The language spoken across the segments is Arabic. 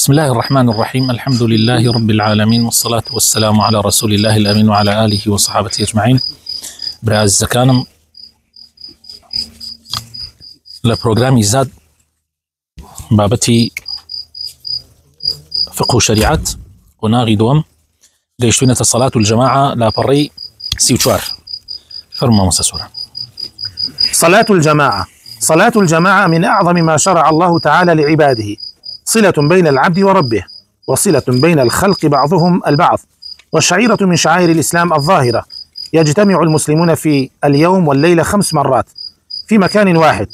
بسم الله الرحمن الرحيم. الحمد لله رب العالمين، والصلاة والسلام على رسول الله الأمين وعلى آله وصحابته أجمعين. براز زكانم لبروغرامي زاد بابتي فقه شريعات وناغي دوم قيشتونا صلاة الجماعة لا بري سيوشوار فرما مساسورا. صلاة الجماعة من أعظم ما شرع الله تعالى لعباده، صلة بين العبد وربه، وصلة بين الخلق بعضهم البعض، والشعيرة من شعائر الإسلام الظاهرة. يجتمع المسلمون في اليوم والليلة 5 مرات في مكان واحد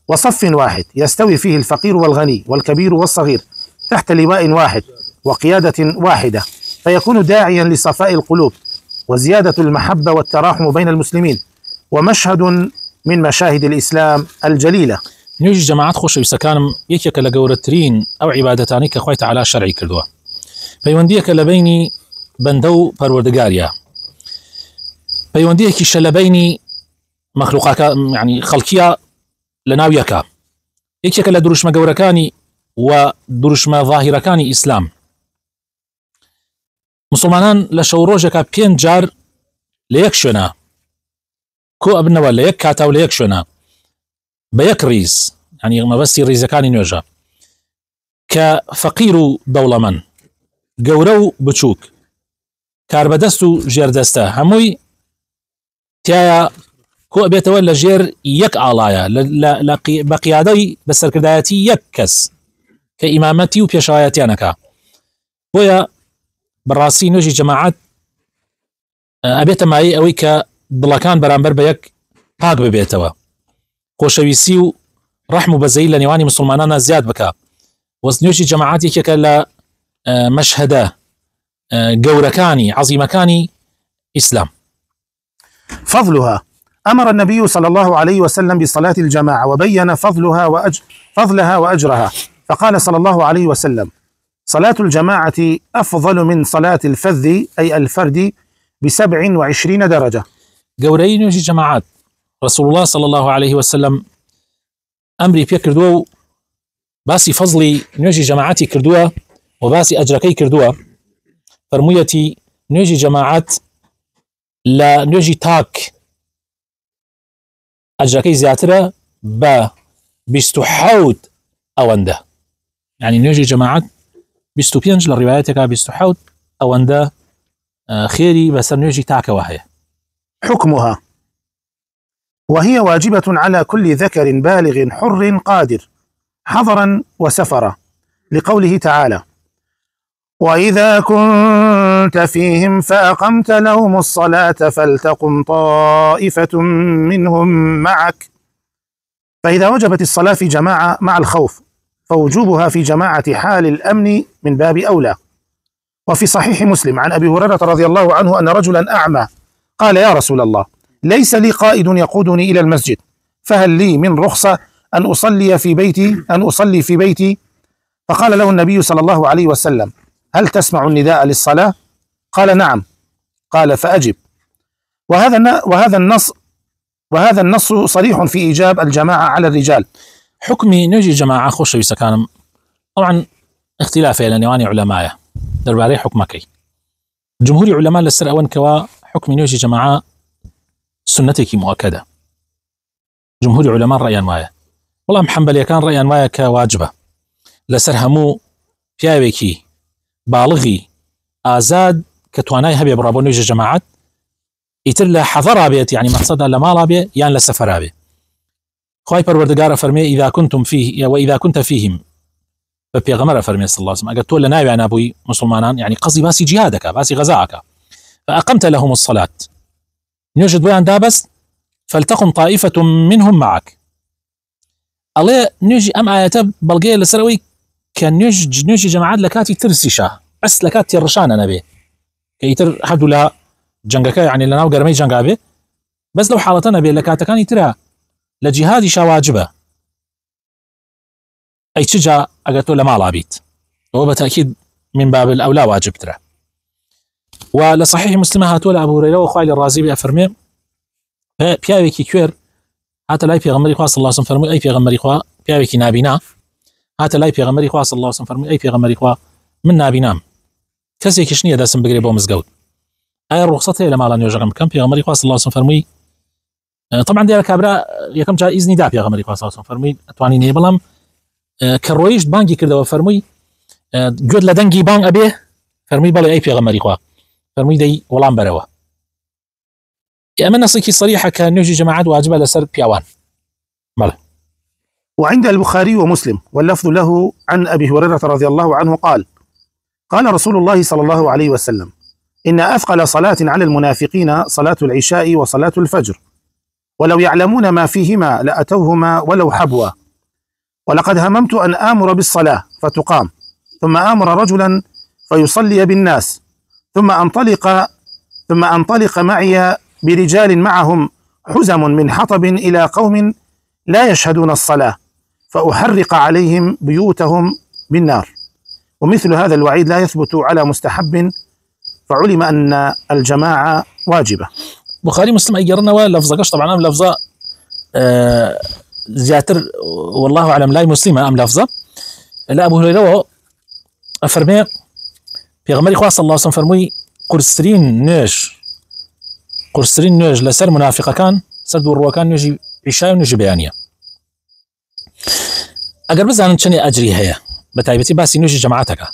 وصف واحد، يستوي فيه الفقير والغني والكبير والصغير تحت لواء واحد وقيادة واحدة، فيكون داعيا لصفاء القلوب وزيادة المحبة والتراحم بين المسلمين، ومشهد من مشاهد الإسلام الجليلة. نيجي جماعات خوش يسكانم يكيك لقورترين أو عبادتاني كخويت على شرعي كردوا فيونديك لبيني بندو پروردگاريا، فيونديك شلبيني مخلوقاك يعني خلقيا لناويكا، يكيك لدروشما قوركاني ودروشما ظاهركاني إسلام. مسلمانان لشوروجك بين جار ليكشنا كو ابنوا ليك كاتاو ليكشنا بيك ريز، يعني ما بس ريز كان نوجا كفقير دولمن قورو بچوك كاربدستو جيردستا هموي تيايا كو ابيتا ولا جير يك آلايا بقيادي بسركرداياتي يكس كإمامتي وبيشاياتي أنكا بويا براسي نوجي جماعات ابيتا معي اوي كبلاكان برامبر بيك باق ببيتوا خوشويسي و رحم بزي لنيواني مسلمانانا زياد بكا وسنيوشي جماعاتي كلا مشهده قوركاني عظيمكاني إسلام. فضلها: أمر النبي صلى الله عليه وسلم بصلاة الجماعة وبين فضلها وأجرها، فقال صلى الله عليه وسلم: صلاة الجماعة أفضل من صلاة الفذ أي الفرد ب27 درجة. قوري نيوشي جماعات رسول الله صلى الله عليه وسلم أمري بيا كردوا باسي فضلي نيوجي جماعاتي كردوا وباسي أجركي كردوا فرميتي نيوجي جماعات لا نيوجي تاك أجركي زياترة بستحوت أونده، يعني نيوجي جماعات بستوبينج للرواياتك بستحوت أونده خيري بس نيوجي تاك وهي. حكمها: وهي واجبة على كل ذكر بالغ حر قادر حضرا وسفرا، لقوله تعالى: وإذا كنت فيهم فأقمت لهم الصلاة فلتقم طائفة منهم معك. فإذا وجبت الصلاة في جماعة مع الخوف فوجوبها في جماعة حال الأمن من باب أولى. وفي صحيح مسلم عن أبي هريرة رضي الله عنه أن رجلا أعمى قال: يا رسول الله، ليس لي قائد يقودني إلى المسجد، فهل لي من رخصة أن أصلي في بيتي؟ فقال له النبي صلى الله عليه وسلم: هل تسمع النداء للصلاة؟ قال: نعم. قال: فأجب. وهذا النص صريح في إيجاب الجماعة على الرجال. حكمي نجي جماعة خوش بسكانم طبعا اختلاف إلى نواني علماء درباري حكمكي جمهور علماء لسر أون كوا حكمي نجي جماعة سنتك مؤكدة. جمهور علماء رأيان وايا والله محنبل كان رأيان وايا كواجبة لسر همو بياويكي بالغي آزاد كتواناي هبي برابو نيجي جماعات يتر حضر بيت، يعني مقصدها لما بي يعني لسفر بي. خواهي پروردگار فرمي: إذا كنتم فيه وإذا كنت فيهم، فبيغمر فرمي صلى الله عليه وسلم أقلت له ناوي عن أبوي مسلمانان، يعني قصدي باسي جهادك باسي غزاءك، فأقمت لهم الصلاة نوجد ويان دابس فلتقم طائفة منهم معك. الله نيجي أم آيات بلقية لسروي كان نيجي جماعات لكاتي ترسيشا بس لكاتي الرشان أنا بي كي يتر حدو لها جنگك، يعني لناو قرمي جنگا بي بس لو حالتنا بي لكاتا كان يترها لجهادي شواجبه أي تشجع أقلتو لما لابيت، وهو بتأكيد من باب الأولى واجب ترى. ولصحيح مسلم هاتو لأبو هريرة وخوالي الرازي بأفرمي بياويكي كوير هاتا لاي بيغمري خواه صلى الله عليه وسلم فرمي أي بيغمري خواه بياويكي نابينا هاتە لای پێغەمبەری خوا صلی الله علیه و سلم فەرمووی ئەی پێغەمبەری خوا من نابینام کەسێکیش نییە دەستم بگرێ بۆ مزگەوت ئایا ڕوخسەت هەیە لە ماڵە نوێژەکەم بکەم پێغەمبەری خوا صلی الله علیه و سلم فەرمووی طبعا دیارە کابرا یەکەم جار ئیزنی دا پێغەمبەری خوا صلی الله علیه و سلم فەرمووی ئەتوانی نێ بەڵام کە ڕۆیشت بانگی کردەوە فەرمووی گوێت لە دەنگی بانگ ئەبێ فەرمووی بەڵێ ئەی پێغەمبەری خوا فەرمووی دەی وەڵام بەرەوە ئەمە نەسێکی صریحە کە نوێژی جەماعەت واجبە لەسەر پیاوان. بەڵێ. وعند البخاري ومسلم واللفظ له عن أبي هريرة رضي الله عنه قال قال رسول الله صلى الله عليه وسلم إن أثقل صلاة على المنافقين صلاة العشاء وصلاة الفجر ولو يعلمون ما فيهما لأتوهما ولو حبوا ولقد هممت أن آمر بالصلاة فتقام ثم آمر رجلا فيصلي بالناس ثم أنطلق معي برجال معهم حزم من حطب إلى قوم لا يشهدون الصلاة فأحرق عليهم بيوتهم بالنار. ومثل هذا الوعيد لا يثبت على مستحب فعلم أن الجماعة واجبة. بخاري مسلم أيقرنا لفظة طبعا أم لفظة زياتر والله أعلم لا مسلمة أم لفظة لا أبو هريرة أفرمي بيغمري خواص صلى الله عليه وسلم فرمي قرسرين نوج لسر منافقة كان سرد والروا كان نجي عشاء ونجي بيانية أقر بزانن چني أجري هيا بتايبتي باسي نوجي جماعتك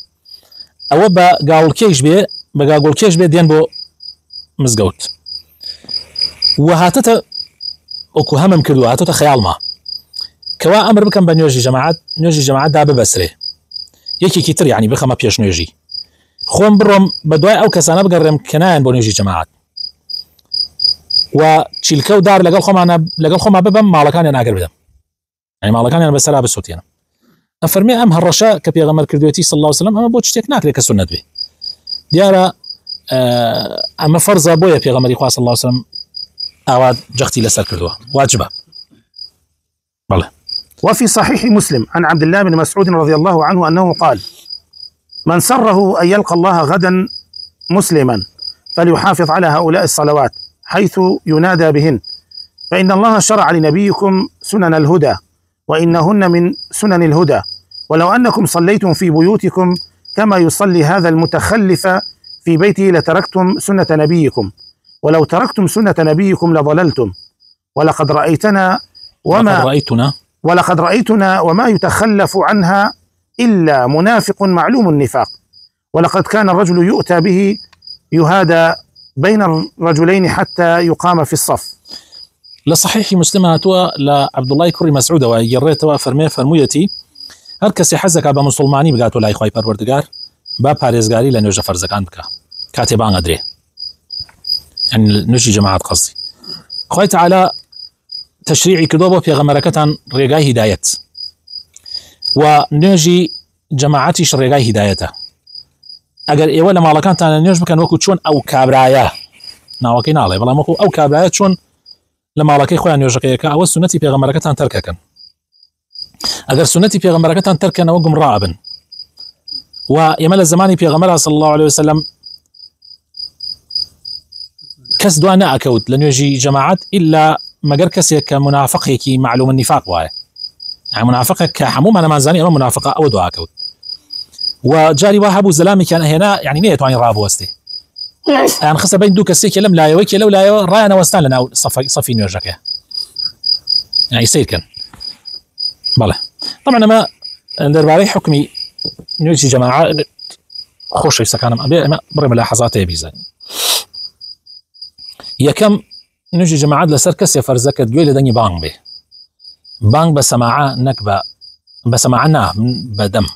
أو بقاول كيش بي دين بو مزقوت وهاتتا وكو همم كردو هاتتا خيال ما كوا أمر بكم بنيوجي جماعات دا ببسره يكي كتر يعني بخما بيش نوجي خوم برم بدواي أو كسانا بقرم كناين بو نوجي جماعات وشيلكو دار لقل خما ببم مالكان أنا أقر بدم يعني مالكان أنا بسرها بسوتي أنا أفرمي أم هالرشاء كبيغمر كردويتي صلى الله عليه وسلم أما بوش تكناك لك السنة بي ديارة أما فرض بويا بيغمر صلى الله عليه وسلم أواد جختي لسر كردوه واجبة. بله. وفي صحيح مسلم عن عبد الله بن مسعود رضي الله عنه أنه قال من سره أن يلقى الله غدا مسلما فليحافظ على هؤلاء الصلوات حيث ينادى بهن فإن الله شرع لنبيكم سنن الهدى وإنهن من سنن الهدى ولو أنكم صليتم في بيوتكم كما يصلي هذا المتخلف في بيته لتركتم سنة نبيكم ولو تركتم سنة نبيكم لضللتم ولقد رأيتنا وما يتخلف عنها إلا منافق معلوم النفاق ولقد كان الرجل يؤتى به يهادى بين الرجلين حتى يقام في الصف. لصحيح مسلماتوا لعبد الله كري مسعود ويريتوا فرمويتي هر کسی حزك با مسلماني بقاتو لاي خوي پروردگار با پارێزگاری لە نوێژە فەرزەکان بکە کاتێبان ئەدرێ يعني نوێژی جەماعەت قصدي خوي تعالى تشريعي كردووە بۆ پێغەمبەرەکەتان ڕێگای هیدایەت و نوێژی جەماعەتیش ڕێگای هیدایەتە ئەگەر ئێوە لە ماڵەکانتان نوێژ بکەن وەکو چۆن ئەو کابرایە ناوەکەی ناڵێ بەڵام وەکو ئەو کابرایە چۆن لە ماڵەکەی خۆیان نوێژەکەیەکە ئەوە سونەتی پێغەمبەرەکەتان تەرکەکەن ئەگەر سنەتی پێغەمبەرەکەتان تەرکەنەوە گومڕا ئەبن و ئێمە لە زمانی پێغەمبەر صلی الله عليه وسلم کەس دوا نەئەکەوت لە نوێژی جەماعەت ئیلا مەگەر کەسێک کە منافقێکی معلوم النفاق وایە يعني منافقێک کە هەمومان نەمانزانی ئەمە منافقە ئەوە دوا ئەکەوت و جاری وا هەبوو زەلامێکیان هێنا يعني نەیەتوانی ڕابوەستێ ئەیان خستە بین دوو کەسێکی لەم لایەوەی کە لەو لایەوە ڕایانەوەستان لە ناو سەفی نوێژەکە يعني سیرکەن. بله طبعا ما دربارەی حکمی نوێژی جەماعەت خۆشەویستەکانم ئەمە بڕێ ملاحەزاتێ بیزانین. یەکەم نوێژی جەماعەت لەسەر کەسێ فەرزە کە گوێی لە دەنگی بانگ بێ بانگ بە سەماعە نەک بە سەماعە نا بەدەم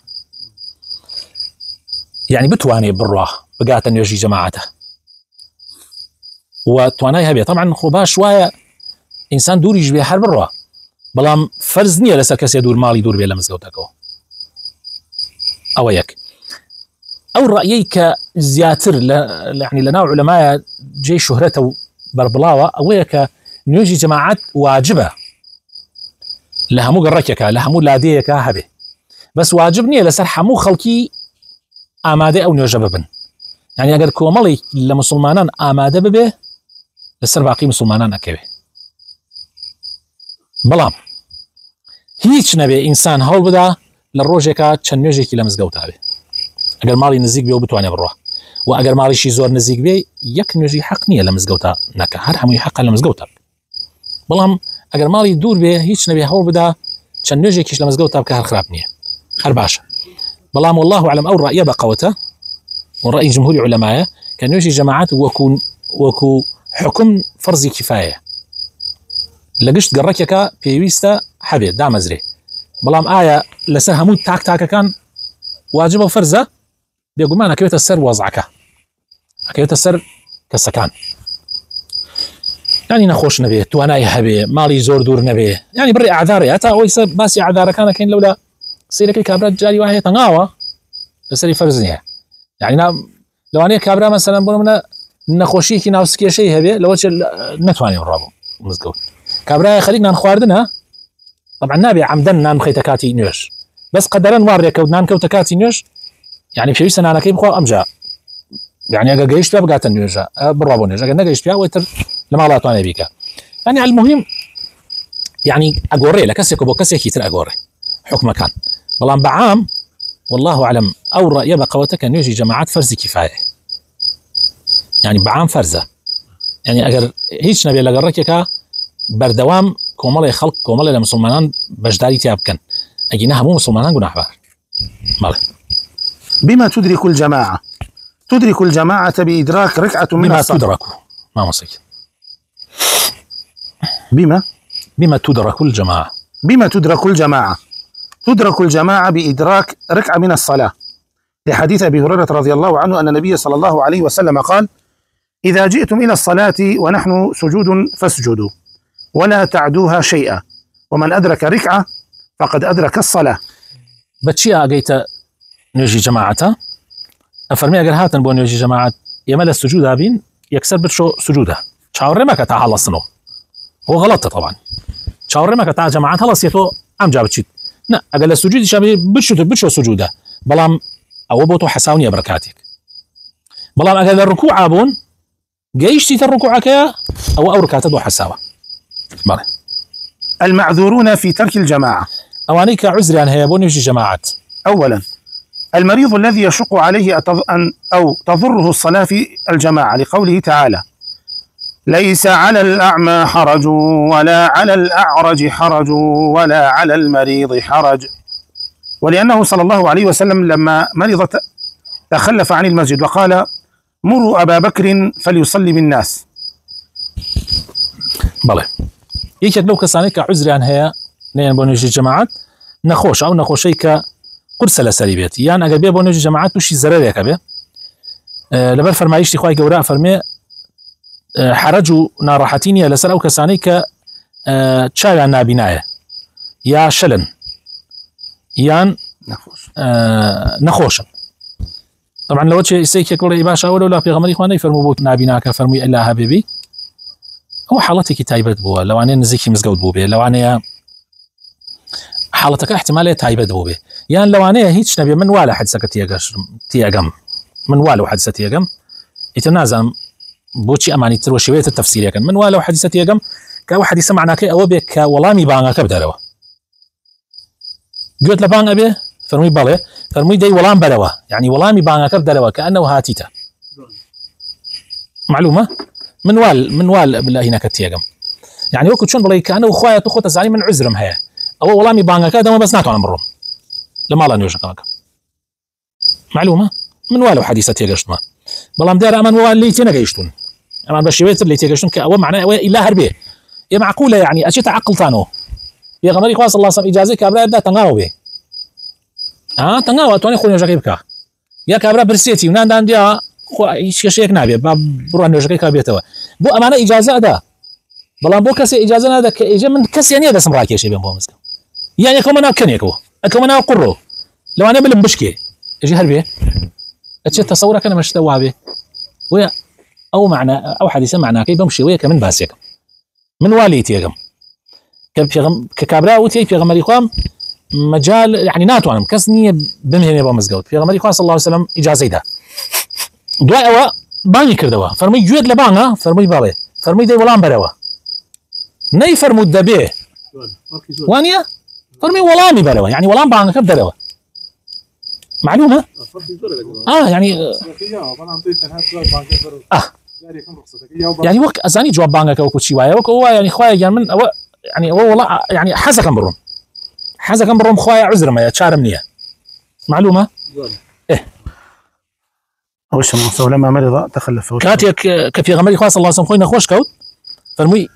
يعني بتوانێ بڕوا بگاتە نوێژی جەماعەتە و توانای هەبێ طبعا خۆ باش وایە ئینسان دووریش بێ هەر بڕوا بەڵام فەرز نییە لەسەر کەسێ دوور ماڵی دوور بێ لە مزگەوتەکەەوە ئەوە یەک. ئەو ڕەیەی کە زیاتر يعني لە ناو عولەمایە جێی شوهرەتە و بەربڵاوە ئەوەیە کە نوێژی جەماعەت واجبە لە هەموو گەڕەکێکە لە هەموو لادەیەکە هەبێ بەس واجب نییە لەسەر هەموو خەڵکی ئامادەی ئەو نوێژە ببن يعني ئەگەر کۆمەڵی لە مسلمانان ئامادە ببێ لەسەر باقی مسلمانان ئەکەوێ بەڵام هیچ نەبێ ئینسان هەڵ بدا لە ڕۆژێکە چەند نوێژێکی لە مزگەوتا بێ ئەگەر ماڵی نزیک بێ و بتوانێت بڕۆ و ئەگەر ماڵیشی زۆر نزیک بێ یەک نوێژی حەق نییە لە مزگەوتا نەکە هەر هەمووی حەقە لە مزگەوتا بەڵام ئەگەر ماڵی دوور بێ هیچ نەبێ هەوڵ بدا چەند نوێژێکیش لە مزگەوتا بکە هەر خراپ نییە هەر باشە بەڵام والله أعلم ئەو ڕائیە بەقەوەتە وڕأی جمهوری علەمایە کە نوێژی جەماعەت وەکو حکم فەرزی کیفایە لە گشت گەڕەکێکە پێویستە هەبێت دامەزرێ بەڵام ئایا لەسەر هەموو تاک-تاکەکان واجبە و فەرزە بێگومان ئەکەوێتە سەر وەزعەکە ئەکەوێتە سەر کەسەکان ینی نەخۆش نەبێت توانای هەبێ ماڵی زۆر دوور نەبێ ینی بڕی ئاعدارێ هەتا ئەوەی سەر باسی ئاعدارەکانەکەین لەولا سیرەکەی کابرا جاری وایە تەنگاوە لەسەری فەرز نییە یعنی لەوانەیە کابرا مەسەلەن بۆ منە نەخۆشیەکی ناوسکێشەی هەبێ لەوە نەتوانێت ڕابوو مزگەوت کابرای خەریک نان خواردنە طبعا نابێ عەمدەن نان بخەیتە کاتی نوێژ بەس قەدەرەن وا ڕێکەوت نان کەوتە کاتی نوێژ یعنی پێویستە نانەکەی بخوا ئەمجا یعنی ئەگە گەیشت پێ بگاتە نوێژە بڕوا بۆ نوێژ ئەگەر نەگەیشت پێ وەتر لە ماڵ ئەتوانێ بیکە یعنی المهم یعنی ئەگۆڕێ لە کەسێک بۆ کەسێکی تر ئەگۆڕێ حکمەکان بەڵام بەعام والله أعلم ئەو ڕائیە بەقەوەتە کە نوێژی جەماعەت فەرزی کیفایە یعنی بەعام فەرزە یعنی ئەگەر هیچ نەبێ لە گەڕەکێکە بەردەوام کۆمەڵی خەڵک کۆمەڵی لە مسلمانان بەشداری تیا بکەن ئەگینە هەموو مسلمانان گوناحبار بەڵێ بما تدرك الجماعة تدرك الجماعة بإدراك ركعة من الصلاة تدرك ما وصيك بما تدرك الجماعة تدرك الجماعة بإدراك ركعة من الصلاة لحديث أبي هريرة رضي الله عنه أن النبي صلى الله عليه وسلم قال إذا جئتم إلى الصلاة ونحن سجود فاسجدوا ولا تعدوها شيئا ومن أدرك ركعة فقد أدرك الصلاة بتشي أجيت نوجي جماعته أفرمي أجر هاتن بون نوجي جماعة يمل السجود هابين يكسر بتشو سجوده شاور ما كتاع الله صنو هو غلط طبعا شاور ما كتاع جماعات هلا سيتو أم جابتشيت لا أجل السجود شابي بتشو سجوده بلام أو بوتو حساوني بركاتك بلام أجل الركوع أبون جيشتي الركوع كيا أو ركعته دو حساوة بله المعذورون في ترك الجماعة أوانيك عذر هي بون يجي جماعات أولا المريض الذي يشق عليه أو تضره الصلاة في الجماعة لقوله تعالى ليس على الأعمى حرج ولا على الأعرج حرج ولا على المريض حرج ولأنه صلى الله عليه وسلم لما مرض تخلف عن المسجد وقال مروا أبا بكر فليصلي بالناس بله يكاد لو كسانيك عذران هي نين بونيجي جماعات نخوش أو نخوشيك قرص لسريبيت يعني أجر بيه بونيجي جماعات وشي زرر يكبه لبر فرمايشتي خواهي قوراء فرمي حرجوا ناراحتيني لسر أو كسانيك تشاوي عن نابناية يا شلن يان نخوش طبعا لو شيء سيك يقول باشا ولا في غمر إخواني فرموا بوت نابناك فرمي إلا حبيبي هو حالتك تايبت بوا لو أنا نزيكي مزقود بوبي لو أنا حالتك احتمالية تايبت بوبي يعني لو أنا هيتش نبي من ولا حد سكت تيجم من ولا حد ستيجم يتنازم بوشي أماني تروى شوية التفسير يكن من ولا حد ستيجم كواحد يسمعنا كي أو بك والله بانغا كبدروا قلت لبان أبي فرمي بالي فرمي دي ولام بدوا يعني والله بانغا كبدروا كأنه هاتيتا معلومة من وال بالله هناك تيجم يعني وقت شون بلاي كأنه خويا تخوت زعيم من عذرم هي أو والله بانغا كذا ما بس ناتو عمرهم لما لا نيوشكاك معلومة من والو حديثة تيجشتما بلام دار أمان وال اللي تناقيشتون أمان بشويت اللي تيجشتون كأو معناه إلا هربيه يا معقولة يعني أشيت عقل تانو يا غمري خواص الله صم إجازة كابرا دا تنغاو به تنغاو تواني خوني جاكيبك يا كابرا برسيتي ونان دان ديا شيك نابي بروان نوجكي كابيتوا بو أمانة إجازة دا بلان بو كسي إجازة هذا كإجازة من كسي يعني هذا سمراكي شيء بين بومسك يعني كمان كنيكو كمان قرو لو أنا بلم بشكي إجي هربيه أشيت تصورك أنا مش توابي ويا أو معنى أو حديث معناه كي بمشي ويا كمان باسيك من واليتي يا جم ككابرا وتي في غمر إخوان مجال يعني ناتو أنا مكسني بمهني يبغى مزجود في غمر إخوان صلى الله عليه وسلم إجازة ده دواء أو باني كردوا فرمي جود لبانا فرمي بالي فرمي ده ولام بروا ني فرمو الدبيه وانيا فەرمی وەڵامی بەرەوە یعنی وەڵام بانگەکە بدەرەوە معلومە يعني يعني وەک ئەزانی جواب بانگەکە وەکو چی وایە وەکو وایە ینی خوایە گیان من ئەوە يعني ئەوە وەڵا يعني حەزەکەم بڕۆم خوایە عوزرمەیە چارەم نییە معلومە وش الموسى لما مرض تخلف كاتيك كفي غمري خاص الله سبحانه خوينا خوش كوت فرمي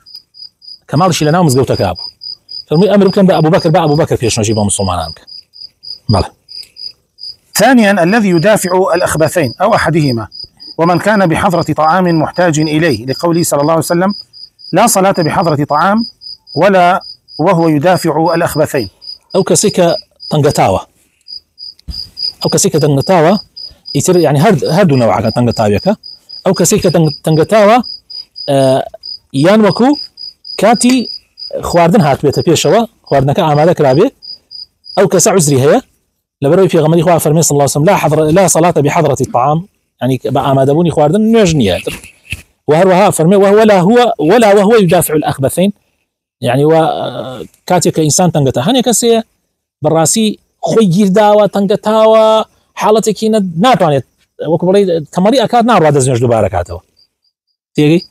كمال شي لنا ومزقوتك ابو فرمي امر كان ابو بكر فيش نجيب مسلمانك ماله. ثانيا الذي يدافع الاخبثين او احدهما ومن كان بحضرة طعام محتاج اليه لقوله صلى الله عليه وسلم لا صلاة بحضرة طعام ولا وهو يدافع الاخبثين او كسيكا تنغتاوا يصير يعني هردو نوع تنغتاويكا او كسيكا تنغتاوا يان وكو كاتي خواردن هات بيتا بيشوا خواردنك اماده كرابي او كسا عذري هي لبروي في غمري خوا فرمي صلى الله عليه وسلم لا صلاة بحضرة الطعام يعني اماده بوني خواردن نوجنيا وهروها فرمي وهو يدافع الاخبثين يعني كاتي كانسان تنغتا هني كسي براسي خوي جيرداوا تنغتاوا حالتك ناتوانێت وەکو بڵێ تەمەری ئەکات ناڕوا دەست نوێژ دووبارە کاتەوە تێگەی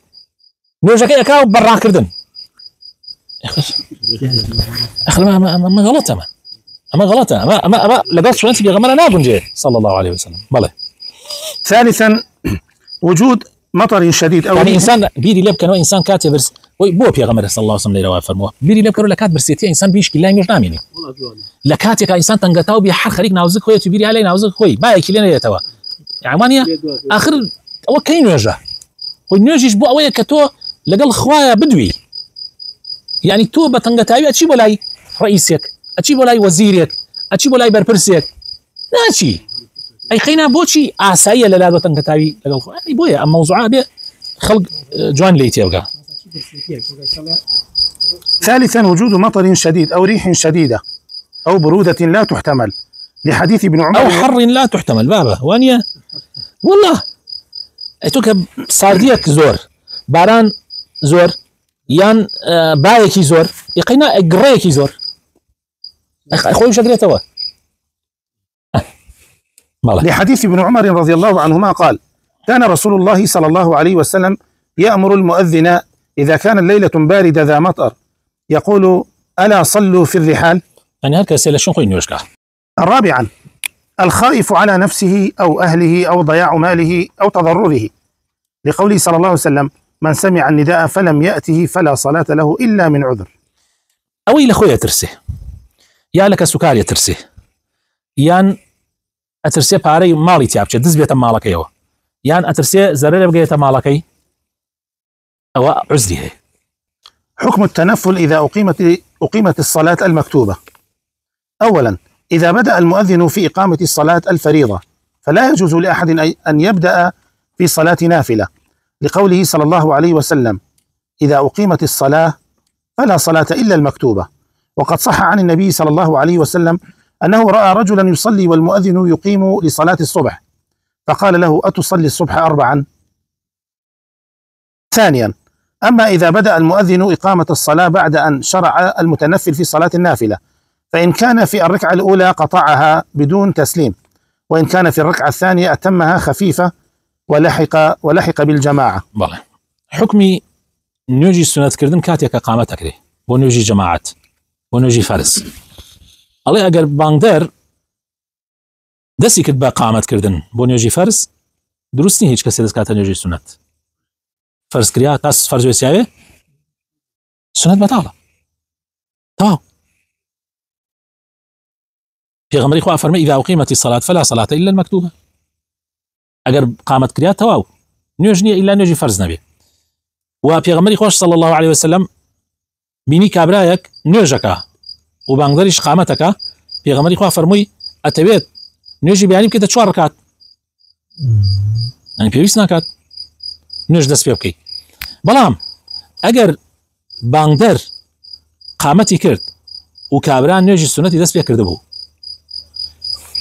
نوێژەکەی ئەکا بەڕاکردن ئەمە غەڵەتە ئەمە لەگەڵ سنەتی پێغەمبەر ناگونجێ صلى الله عليه وسلم بەڵێ. ثالثا وجود مطر شديد او يعني انسان بيري لب كانوا انسان كاتبرس بو بيغمر صلى الله عليه وسلم ليروا فرموا بيري لب كانوا لكات برسيتي انسان بيش كلا مش ناميني لكاتك انسان تنغتاو بي حر خليك ناوزك خويا تبيري علي ناوزك خوي باي كلينا يتوا يعني اخر او كاين وجه ونجيش بو اويا كتو لقل خوايا بدوي يعني تو بتنغتاوي اتشي بولاي رئيسك اتشي بولاي وزيرك اتشي بولاي بربرسك ناشي اي خينا بوشي اسايا للا تنغتاوي لقل خوايا بويا اما موضوعات به خلق جوان ليتي يبقى. ثالثا وجود مطر شديد او ريح شديده او برودة لا تحتمل لحديث ابن عمر او حر لا تحتمل بابا وانيا والله اتوك صارديك زور باران زور يان بايكي زور يقينا قريكي زور اخوي شقري توا لحديث ابن عمر رضي الله عنهما قال كان رسول الله صلى الله عليه وسلم يأمر المؤذن إذا كان الليلة باردة ذا مطر يقول ألا صلوا في الرحال. يعني هكذا سيلا شو خوين يوشكا. رابعا الخائف على نفسه أو أهله أو ضياع ماله أو تضرره لقوله صلى الله عليه وسلم من سمع النداء فلم يأته فلا صلاة له إلا من عذر. أو إلى خويا ترسي يا لك سكاري ترسي يان أترسي باري مالي تيابش دز بيت مالك يوا يان أترسي زرير بقيت مالكي أو عزري هي. حكم التنفل إذا أقيمت الصلاة المكتوبة. أولا إذا بدأ المؤذن في إقامة الصلاة الفريضة فلا يجوز لأحد أن يبدأ في صلاة نافلة لقوله صلى الله عليه وسلم إذا أقيمت الصلاة فلا صلاة إلا المكتوبة. وقد صح عن النبي صلى الله عليه وسلم أنه رأى رجلا يصلي والمؤذن يقيم لصلاة الصبح فقال له أتصلي الصبح 4؟ ثانيا أما إذا بدأ المؤذن إقامة الصلاة بعد أن شرع المتنفل في صلاة النافلة فإن كان في الركعة الأولى قطعها بدون تسليم وإن كان في الركعة الثانية أتمها خفيفة ولحق بالجماعة. حكمي نوجي سنة كردن كاتيك قامتك لي ونوجي جماعات ونوجي فرس الله أجر باندر دسي كتبا قامت كردن ونوجي فرس دروستني هيج كسي دس كاتا نوجي سنة فرض كريا تاس فرض وسياوي سنة بطالة تمام. في غمري خوا فرمي إذا أقيمت الصلاة فلا صلاة إلا المكتوبة أجر قامت كريا تواو نيجني إلا نيجي فرض نبي وفي غمري خوش صلى الله عليه وسلم بيني كابرايك نيجكا وبانقدرش قامتك في غمري خوا فرمي أتبيت نيجي بيعني بكده 4 ركعات يعني بيويس ناكات نوش دەست پێ بکەیت بەڵام ئەگەر بانگدەر قامەتی کرد و کابران نوێژی سونەتی دەست پێ کردبوو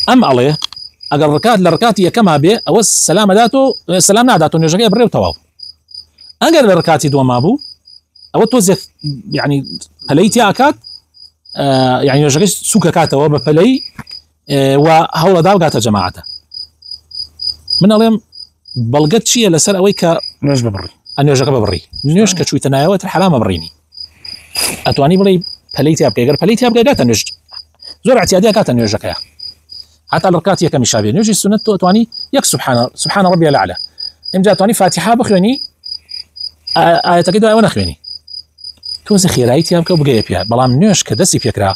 ئەم ئەڵێ ئەگەر ڕکات لە ڕکاتی یەکەما بێ ئەوە سەلام نادات و نوێژەکەی بڕێ و تەواو ئەگەر لە ڕکاتی دووەما بوو ئەوە تۆزێک یعنی هەلەی تیا ئەکات يعني نوێژەکەی سووکە کاتەوە بە پەلەی و هەوڵەدا بگاتە جەماعەتە. من ئەڵێم بەڵگەت چییە لەسەر ئەوەی کە نوێژ ببڕی نوێژەکە ببڕی نوێژ کە چوویتە نایەوە حرامە بڕینی ئەتوانی بڵێ پەلەی تیا بکەی گەر پەلەی تیا بکەی گاتە نوێژ زۆر اعتیادیە کاتە نوێژەکەیە حتا لە ڕکاتی یەکەمی شابێ نوێژی سونەت تۆ ئەتوانی یەک سبحان ربي الأعلى ئەمجا ئەتوانی فاتحە بخوێنی ئاەتەکەی دوای ئەوە نەخوێنی تۆزە خێرایی تیا بکە و بگەیە پێ بەڵام نوێژ کە دەستی پێکرا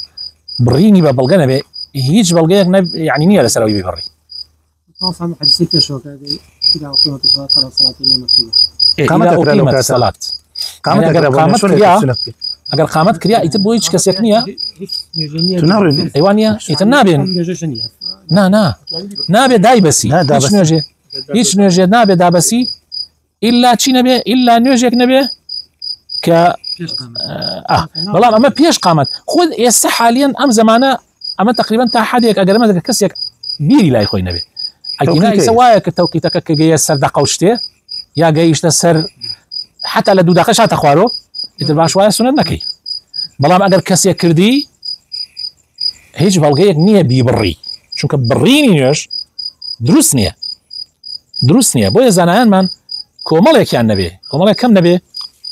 بڕینی بە بەڵگە نەبێ هیچ بەڵگەیەک یعنی نییە لەسەرەوەی ببڕی. ئەگەر قامەت کریا ئیتر بۆ هیچ کەسێک نییە ئەیوانە ئیتر نابێن نابێت دایبەسی هیچ نوێژێ نابێت دابەسی ئیلا چی نەبێ ئیلا نوێژێک نەبێ کە بەڵام ئەمە پێش قامەت خود ئێستا حالیان ئەم زمانە ئەمە تقریبا تا حدێک ئەگەرمە دەکە کەسێک بیری لای خۆی نەبێ ئەگینا وایە کە تەوقیتەکە کە گەیە سەر دەقەوشتێ یا گەیشتە سەر حتا لە دوو دقەش هاتە خوارۆ ئیتر باش وایە سونەت نەکەی بەڵام ئەگەر کەسێک کردی هیچ بەڵگەیەک نییە بیبڕی چونکە بڕینی نوێژ دروست نییە بۆیە زانایانمان کۆمەڵێکیان نەبێ کۆمەڵێک کەم نەبێ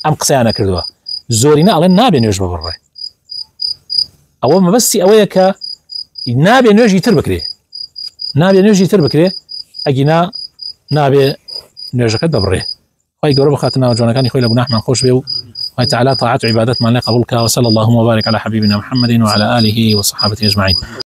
ئەم قسەیان نەکردووە زۆرینە ئەڵێن نابێ نوێژ ببڕێ ئەوە مەبەستی ئەوەیە کە نابێ نوێژی تر بکرێ ئەگینا نابێ نوێژەکەت ببڕێ خی گەورە بخاتە ناو جوانەکانی خۆی لە گوناحمان خۆش بێ و خی تعالی طاعات و عیبادەتمان لێ قبول کە وصلى اللهم وبارك على حبيبنا محمد وعلى آله وصحابته أجمعين.